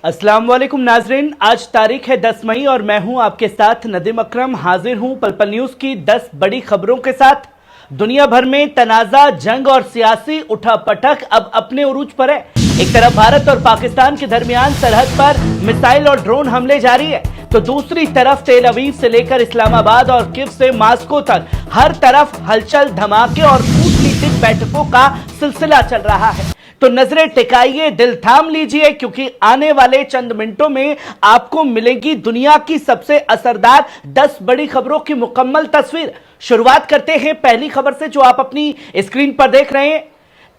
अस्सलाम वालेकुम नाजरीन, आज तारीख है 10 मई और मैं हूं आपके साथ नदीम अकरम। हाजिर हूं पल पल न्यूज की 10 बड़ी खबरों के साथ। दुनिया भर में तनाजा, जंग और सियासी उठापटक अब अपने उरूज पर है। एक तरफ भारत और पाकिस्तान के दरमियान सरहद पर मिसाइल और ड्रोन हमले जारी है, तो दूसरी तरफ तेल अवीव से लेकर इस्लामाबाद और कीव से मास्को तक हर तरफ हलचल, धमाके और कूटनीतिक बैठकों का सिलसिला चल रहा है। तो नजरें टिकाइए, दिल थाम लीजिए, क्योंकि आने वाले चंद मिनटों में आपको मिलेगी दुनिया की सबसे असरदार 10 बड़ी खबरों की मुकम्मल तस्वीर। शुरुआत करते हैं पहली खबर से, जो आप अपनी स्क्रीन पर देख रहे हैं।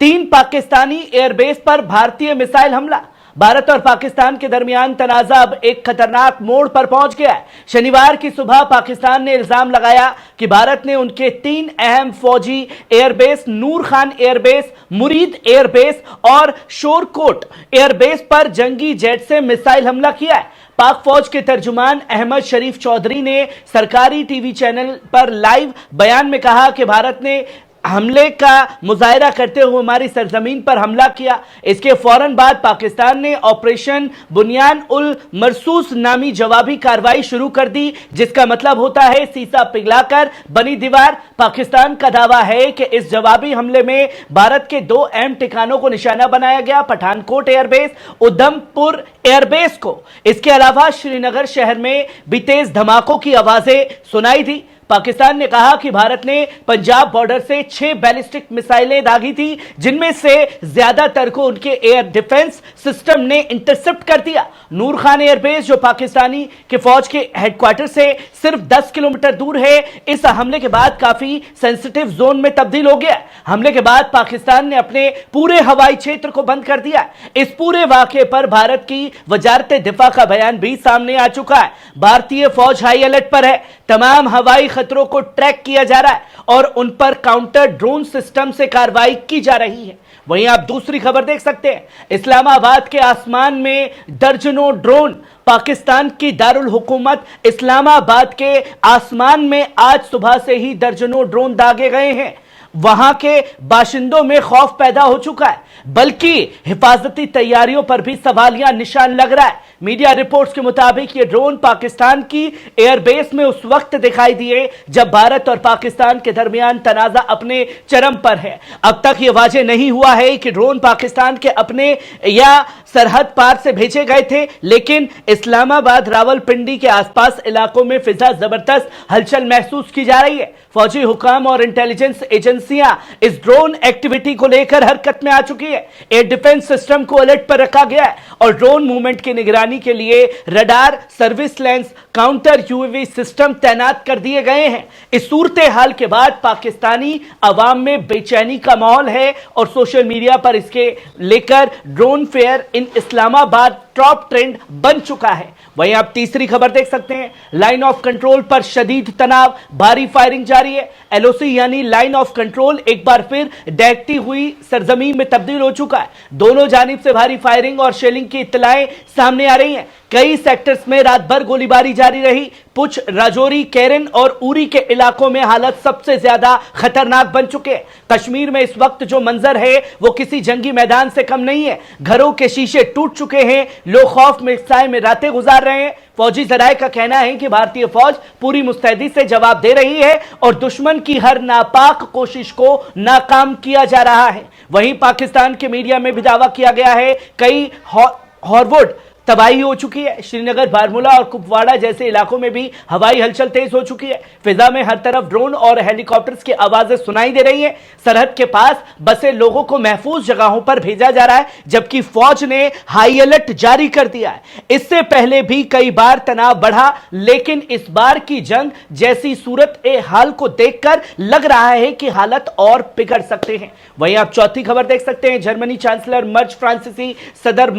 3 पाकिस्तानी एयरबेस पर भारतीय मिसाइल हमला। भारत और पाकिस्तान के दरमियान तनाजा अब एक खतरनाक मोड़ पर पहुंच गया है। शनिवार की सुबह पाकिस्तान ने इल्जाम लगाया कि भारत ने उनके 3 अहम फौजी एयरबेस, नूर खान एयरबेस, मुरीद एयरबेस और शोरकोट एयरबेस पर जंगी जेट से मिसाइल हमला किया है। पाक फौज के तर्जुमान अहमद शरीफ चौधरी ने सरकारी टीवी चैनल पर लाइव बयान में कहा कि भारत ने हमले का मुजाहिरा करते हुए हमारी सरजमीन पर हमला किया। इसके फौरन बाद पाकिस्तान ने ऑपरेशन बुनियान उल मरसूस नामी जवाबी कार्रवाई शुरू कर दी, जिसका मतलब होता है सीसा पिघलाकर बनी दीवार। पाकिस्तान का दावा है कि इस जवाबी हमले में भारत के 2 अहम ठिकानों को निशाना बनाया गया, पठानकोट एयरबेस, उधमपुर एयरबेस को। इसके अलावा श्रीनगर शहर में भी तेज धमाकों की आवाजें सुनाई दी। पाकिस्तान ने कहा कि भारत ने पंजाब बॉर्डर से 6 बैलिस्टिक मिसाइलें दागी थी, जिनमें से ज्यादातर को उनके एयर डिफेंस सिस्टम ने इंटरसेप्ट कर दिया। नूर खान एयरबेस, जो पाकिस्तानी के फौज के हेडक्वार्टर से सिर्फ 10 किलोमीटर दूर है, इस हमले के बाद काफी सेंसिटिव जोन में तब्दील हो गया। हमले के बाद पाकिस्तान ने अपने पूरे हवाई क्षेत्र को बंद कर दिया। इस पूरे वाकये पर भारत की वजारत दिफा का बयान भी सामने आ चुका है। भारतीय फौज हाई अलर्ट पर है। तमाम हवाई खतरों को ट्रैक किया जा रहा है और उन पर काउंटर ड्रोन सिस्टम से कार्रवाई की जा रही है। वहीं आप दूसरी खबर देख सकते हैं। इस्लामाबाद के आसमान में दर्जनों ड्रोन। पाकिस्तान की दारुल हुकूमत इस्लामाबाद के आसमान में आज सुबह से ही दर्जनों ड्रोन दागे गए हैं। वहां के बाशिंदों में खौफ पैदा हो चुका है, बल्कि हिफाजती तैयारियों पर भी सवालिया निशान लग रहा है। मीडिया रिपोर्ट्स के मुताबिक ये ड्रोन पाकिस्तान की एयरबेस में उस वक्त दिखाई दिए जब भारत और पाकिस्तान के दरमियान तनाजा अपने चरम पर है। अब तक यह वाजे नहीं हुआ है कि ड्रोन पाकिस्तान के अपने या सरहद पार से भेजे गए थे, लेकिन इस्लामाबाद, रावलपिंडी के आसपास इलाकों में फिजा जबरदस्त हलचल महसूस की जा रही है। फौजी हुकाम और इंटेलिजेंस एजेंसियां इस ड्रोन एक्टिविटी को लेकर हरकत में आ चुकी है। एयर डिफेंस सिस्टम को अलर्ट पर रखा गया है और ड्रोन मूवमेंट की निगरानी के लिए radar, service lens, counter UAV system तैनात कर दिए गए हैं। इस सूरत हाल के बाद पाकिस्तानी अवाम में बेचैनी का माहौल है और सोशल मीडिया पर इसके लेकर drone fair in Islamabad top trend बन चुका है। वहीं आप तीसरी खबर देख सकते हैं। लाइन ऑफ कंट्रोल पर शदीद तनाव, भारी फायरिंग जारी है। एलओसी यानी लाइन ऑफ कंट्रोल एक बार फिर दहकती हुई सरजमीन में तब्दील हो चुका है। दोनों जानिब से भारी फायरिंग और शेलिंग की इत्तलाएं सामने आ रही हैं। कई सेक्टर्स में रात भर गोलीबारी जारी रही। पुंछ, राजौरी, केरन और उरी के इलाकों में हालत सबसे ज्यादा खतरनाक बन चुके हैं। कश्मीर में इस वक्त जो मंजर है वो किसी जंगी मैदान से कम नहीं है। घरों के शीशे टूट चुके हैं, लोग खौफ में साए में रातें गुजार रहे हैं। फौजी जराये का कहना है कि भारतीय फौज पूरी मुस्तैदी से जवाब दे रही है और दुश्मन की हर नापाक कोशिश को नाकाम किया जा रहा है। वहीं पाकिस्तान के मीडिया में भी दावा किया गया है कई हॉरवुड तबाही हो चुकी है। श्रीनगर, बारमूला और कुपवाड़ा जैसे इलाकों में भी हवाई हलचल तेज हो चुकी है। फिजा में हर तरफ ड्रोन और हेलीकॉप्टर्स की आवाजें सुनाई दे रही हैं। सरहद के पास बसे लोगों को महफूज जगहों पर भेजा जा रहा है, जबकि फौज ने हाई अलर्ट जारी कर दिया है। इससे पहले भी कई बार तनाव बढ़ा, लेकिन इस बार की जंग जैसी सूरत ए हाल को देखकर लग रहा है कि हालत और बिगड़ सकते हैं। वहीं आप चौथी खबर देख सकते हैं। जर्मनी चांसलर मर्ज, फ्रांसीसी सदर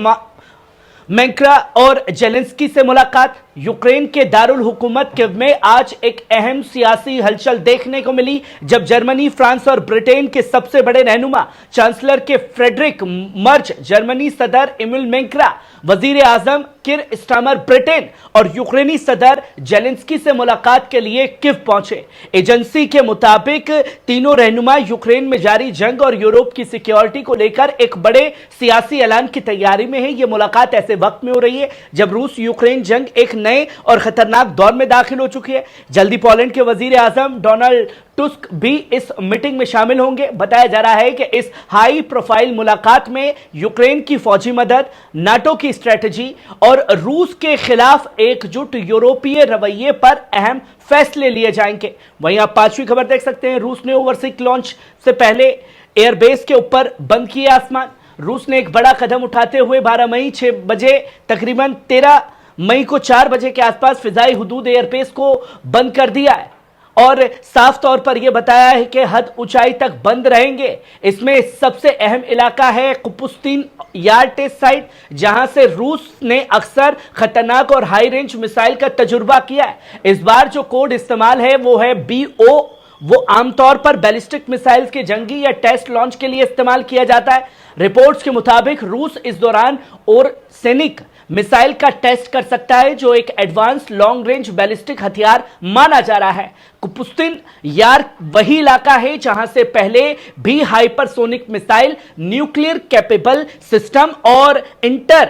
मैक्रा और जेलेंस्की से मुलाकात। यूक्रेन के दारुल हुकूमत कीव में आज एक अहम सियासी हलचल देखने को मिली, जब जर्मनी, फ्रांस और ब्रिटेन के सबसे बड़े रहनुमा चांसलर के फ्रेडरिक मर्ज, जर्मनी सदर इमुल मैक्रा, वजीर आजम किर स्टारमर ब्रिटेन और यूक्रेनी सदर जेलेंस्की से मुलाकात के लिए कीव पहुंचे। एजेंसी के मुताबिक तीनों रहनुमा यूक्रेन में जारी जंग और यूरोप की सिक्योरिटी को लेकर एक बड़े सियासी ऐलान की तैयारी में है। यह मुलाकात ऐसे वक्त में हो रही है जब रूस यूक्रेन जंग एक नए और खतरनाक दौर में दाखिल हो चुकी है। जल्दी पोलैंड के वजीर आजम डोनाल्ड टस्क भी इस मीटिंग में शामिल होंगे। बताया जा रहा है कि इस हाई प्रोफाइल मुलाकात में यूक्रेन की फौजी मदद, नाटो की स्ट्रेटजी और रूस के खिलाफ एकजुट यूरोपीय रवैये पर अहम फैसले लिए जाएंगे। वहीं आप पांचवी खबर देख सकते हैं, रूस ने ओवरसीज लॉन्च से पहले एयरबेस के ऊपर बंद किया आसमान। रूस ने एक बड़ा कदम उठाते हुए 12 मई 6 बजे तकरीबन 13 मई को 4 बजे के आसपास फिजाई हुदूद एयरबेस को बंद कर दिया है और साफ तौर पर यह बताया है कि हद ऊंचाई तक बंद रहेंगे। इसमें सबसे अहम इलाका है कुपुस्तीन यार टेस्ट साइट, जहां से रूस ने अक्सर खतरनाक और हाई रेंज मिसाइल का तजुर्बा किया है। इस बार जो कोड इस्तेमाल है वो है BO। वो आमतौर पर बैलिस्टिक मिसाइल्स के जंगी या टेस्ट लॉन्च के लिए इस्तेमाल किया जाता है। रिपोर्ट्स के मुताबिक रूस इस दौरान ओरसेनिक मिसाइल का टेस्ट कर सकता है, जो एक एडवांस लॉन्ग रेंज बैलिस्टिक हथियार माना जा रहा है। कुपुस्तीन यार वही इलाका है जहां से पहले भी hypersonic missile, nuclear capable system और इंटर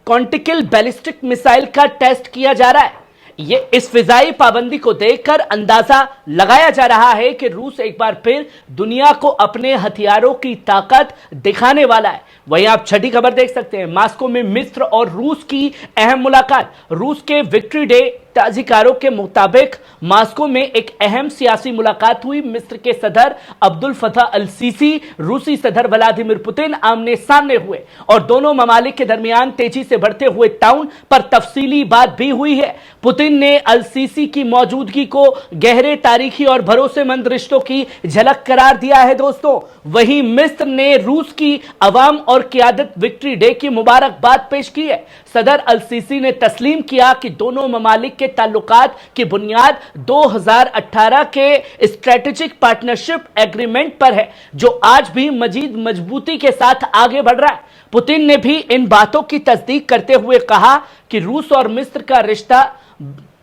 कॉन्टिकल बैलिस्टिक मिसाइल का टेस्ट किया जा रहा है। ये इस फिजाई पाबंदी को देखकर अंदाजा लगाया जा रहा है कि रूस एक बार फिर दुनिया को अपने हथियारों की ताकत दिखाने वाला है। वहीं आप छठी खबर देख सकते हैं, मॉस्को में मिस्र और रूस की अहम मुलाकात। रूस के विक्ट्री डे ताजिकारों के मुताबिक मॉस्को में एक अहम सियासी मुलाकात हुई। मिस्र के सदर अब्दुल फतह अल सीसी, रूसी सदर व्लादिमीर पुतिन आमने सामने हुए और दोनों ममालिक के दरमियान तेजी से बढ़ते हुए ताउन पर तफसीली बात भी हुई है। पुतिन ने अल सीसी की मौजूदगी को गहरे तारीखी और भरोसेमंद रिश्तों की झलक करार दिया है दोस्तों। वहीं मिस्र ने रूस की अवाम और क़यादत विक्ट्री डे की मुबारकबाद पेश की है। सदर अल सीसी ने तस्लीम किया कि दोनों ममालिक के ताल्लुकात की बुनियाद 2018 के स्ट्रेटेजिक पार्टनरशिप एग्रीमेंट पर है, जो आज भी मजीद मजबूती के साथ आगे बढ़ रहा है। पुतिन ने भी इन बातों की तस्दीक करते हुए कहा कि रूस और मिस्र का रिश्ता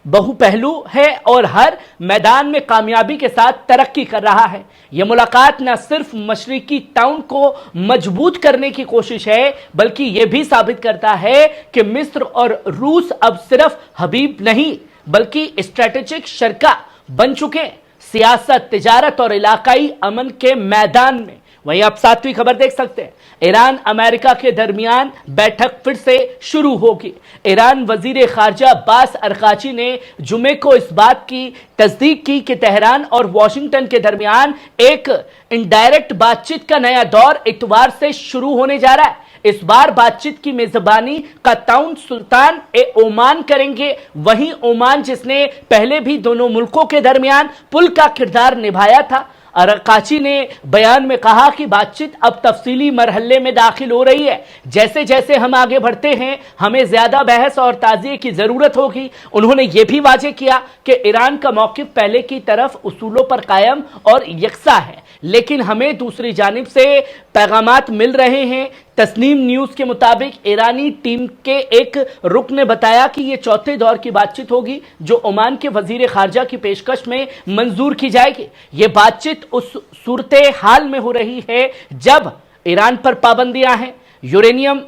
बहुपहलू है और हर मैदान में कामयाबी के साथ तरक्की कर रहा है। यह मुलाकात न सिर्फ मशरिकी ताउन को मजबूत करने की कोशिश है, बल्कि यह भी साबित करता है कि मिस्र और रूस अब सिर्फ हबीब नहीं बल्कि स्ट्रेटेजिक शरका बन चुके हैं, सियासत, तिजारत और इलाकाई अमन के मैदान में। वहीं आप सातवीं खबर देख सकते हैं, ईरान अमेरिका के दरमियान बैठक फिर से शुरू होगी। ईरान वजीर खारजा अब्बास अरकाची ने जुमे को इस बात की तस्दीक की कि तेहरान और वॉशिंगटन के दरमियान एक इनडायरेक्ट बातचीत का नया दौर इतवार से शुरू होने जा रहा है। इस बार बातचीत की मेजबानी कताउन सुल्तान ए ओमान करेंगे। वहीं ओमान, जिसने पहले भी दोनों मुल्कों के दरमियान पुल का किरदार निभाया था। अरकाची ने बयान में कहा कि बातचीत अब तफसीली मरहले में दाखिल हो रही है। जैसे जैसे हम आगे बढ़ते हैं, हमें ज्यादा बहस और ताज़िये की जरूरत होगी। उन्होंने यह भी वाजे किया कि ईरान का मौक़िफ़ पहले की तरफ उसूलों पर कायम और यकसा है, लेकिन हमें दूसरी जानिब से पैगामात मिल रहे हैं। तस्नीम न्यूज के मुताबिक ईरानी टीम के एक रुकन ने बताया कि यह चौथे दौर की बातचीत होगी, जो ओमान के वजीर खारजा की पेशकश में मंजूर की जाएगी। यह बातचीत उस सूरत हाल में हो रही है जब ईरान पर पाबंदियां हैं, यूरेनियम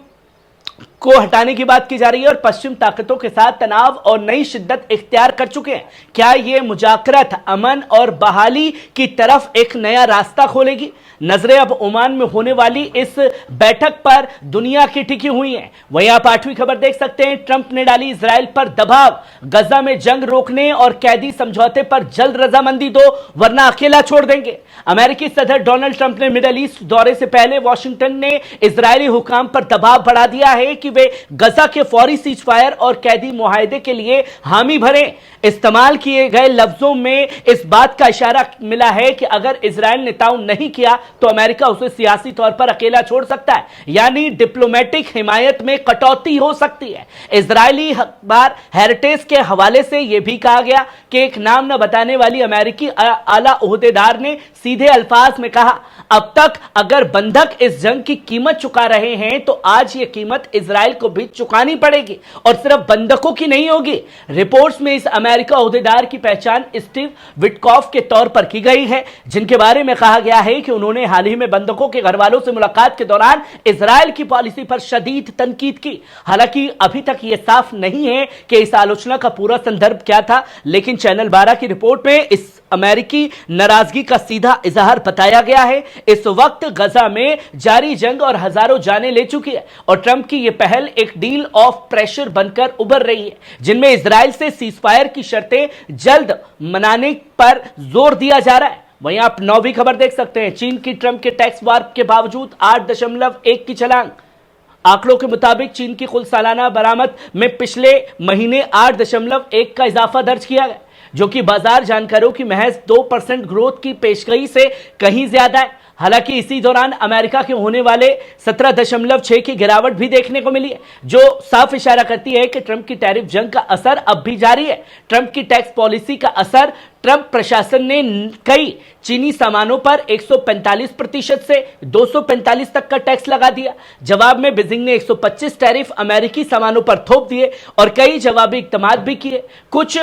को हटाने की बात की जा रही है और पश्चिम ताकतों के साथ तनाव और नई शिद्दत इख्तियार कर चुके हैं। क्या यह मुजाकरत अमन और बहाली की तरफ एक नया रास्ता खोलेगी? नजरें अब ओमान में होने वाली इस बैठक पर दुनिया की टिकी हुई हैं। वहीं आप आठवीं खबर देख सकते हैं, ट्रंप ने डाली इजराइल पर दबाव, गजा में जंग रोकने और कैदी समझौते पर जल्द रजामंदी दो वरना अकेला छोड़ देंगे। अमेरिकी सदर डोनाल्ड ट्रंप ने मिडल ईस्ट दौरे से पहले वॉशिंगटन ने इजरायली हुकाम पर दबाव बढ़ा दिया है कि वे गजा के फौरी सीज फायर और कैदी मुआहदे के लिए हामी भरें। इस्तेमाल किए गए लफ्जों में इस बात का इशारा मिला है कि अगर इजराइल ने ताउन नहीं किया तो अमेरिका उसे सियासी तौर पर अकेला छोड़ सकता है, यानी डिप्लोमेटिक हिमायत में कटौती हो सकती है। इजरायली अखबार हेरिटेज के हवाले से यह भी कहा गया कि एक नाम न बताने वाली अमेरिकी आला ओहदेदार ने सीधे अल्फाज में कहा, अब तक अगर बंधक इस जंग की कीमत चुका रहे हैं तो आज यह कीमत इजराइल इजराइल को भी चुकानी पड़ेगी और सिर्फ बंधकों की नहीं होगी। रिपोर्ट्स में इस अमेरिका ओहदेदार की पहचान स्टीव विटकॉफ के तौर पर की गई है, जिनके बारे में कहा गया है कि उन्होंने हाल ही में बंधकों के घरवालों से मुलाकात के दौरान इजराइल की पॉलिसी पर शदीद तनकीद की। हालांकि अभी तक यह साफ नहीं है कि इस आलोचना का पूरा संदर्भ क्या था, लेकिन चैनल 12 की रिपोर्ट में इस अमेरिकी नाराजगी का सीधा इजहार बताया गया है। इस वक्त गजा में जारी जंग और हजारों जानें ले चुकी है और ट्रंप की यह पहल एक डील ऑफ प्रेशर बनकर उभर रही है, जिनमें इजराइल से सीजफायर की शर्तें जल्द मनाने पर जोर दिया जा रहा है। वहीं आप 9वीं खबर देख सकते हैं, चीन की ट्रंप के टैक्स वार के बावजूद 8.1 की छलांग। आंकड़ों के मुताबिक चीन की कुल सालाना बरामद में पिछले महीने 8.1 का इजाफा दर्ज किया गया, जो कि बाजार जानकारों की महज 2% ग्रोथ की पेशगई से कहीं ज्यादा है। हालांकि इसी दौरान अमेरिका के होने वाले 17.6 की गिरावट भी देखने को मिली है, जो साफ इशारा करती है कि ट्रंप की टैरिफ जंग का असर अब भी जारी है। ट्रंप की टैक्स पॉलिसी का असर, ट्रंप प्रशासन ने कई चीनी सामानों पर 145% से 245 तक का टैक्स लगा दिया। जवाब में बीजिंग ने 125 टैरिफ अमेरिकी सामानों पर थोप दिए और कई जवाबी इकदाम भी किए। कुछ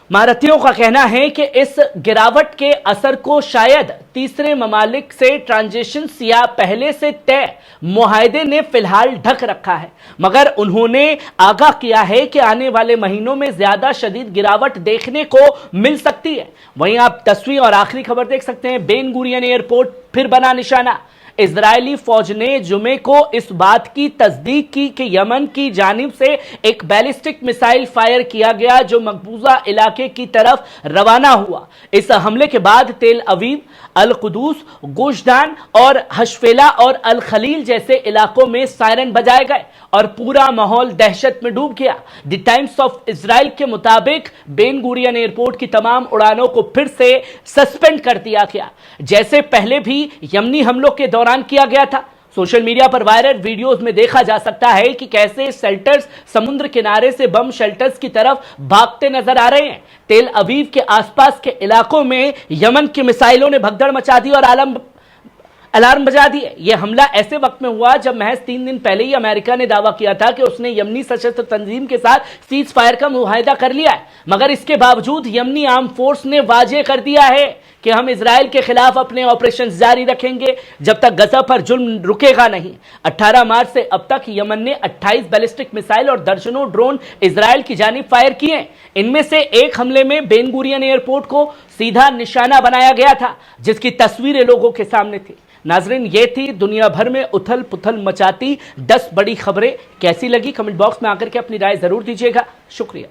महारथियों का कहना है कि इस गिरावट के असर को शायद तीसरे ममालिक से ट्रांजेक्शन्स या पहले से तय मुआहदे ने फिलहाल ढक रखा है, मगर उन्होंने आगाह किया है कि आने वाले महीनों में ज्यादा शदीद गिरावट देखने को मिल सकती है। वहीं आप 10वीं और आखिरी खबर देख सकते हैं, बेन गुरियन एयरपोर्ट फिर बना निशाना। इजरायली फौज ने जुमे को इस बात की तस्दीक की कि यमन की जानिब से एक बैलिस्टिक मिसाइल फायर किया गया, जो मकबूजा इलाके की तरफ रवाना हुआ। इस हमले के बाद तेल अवीव, अल कुदूस, गुशदान और हशफेला और अल खलील जैसे इलाकों में सायरन बजाए गए और पूरा माहौल दहशत में डूब गया। द टाइम्स ऑफ इजराइल के मुताबिक बेन गुरियन एयरपोर्ट की तमाम उड़ानों को फिर से सस्पेंड कर दिया गया, जैसे पहले भी यमनी हमलों के दौरान किया गया था। सोशल मीडिया पर वायरल वीडियोस में देखा जा सकता है कि कैसे शेल्टर्स समुद्र किनारे से बम शेल्टर्स की तरफ भागते नजर आ रहे हैं। तेल अवीव के आसपास के इलाकों में यमन की मिसाइलों ने भगदड़ मचा दी और अलार्म बजा दिए। यह हमला ऐसे वक्त में हुआ जब महज 3 दिन पहले ही अमेरिका ने दावा किया था कि उसने यमनी सशस्त्र तंजीम के साथ सीज फायर का मुआहदा कर लिया है, मगर इसके बावजूद यमनी आर्म फोर्स ने वाजे कर दिया है कि हम इजराइल के खिलाफ अपने ऑपरेशन जारी रखेंगे जब तक गजा पर जुल्म रुकेगा नहीं। 18 मार्च से अब तक यमन ने 28 बैलिस्टिक मिसाइल और दर्जनों ड्रोन इजराइल की जानिब फायर किए। इनमें से एक हमले में बेन गुरियन एयरपोर्ट को सीधा निशाना बनाया गया था, जिसकी तस्वीरें लोगों के सामने थी। नाजरीन, ये थी दुनिया भर में उथल पुथल मचाती 10 बड़ी खबरें। कैसी लगी कमेंट बॉक्स में आकर के अपनी राय जरूर दीजिएगा। शुक्रिया।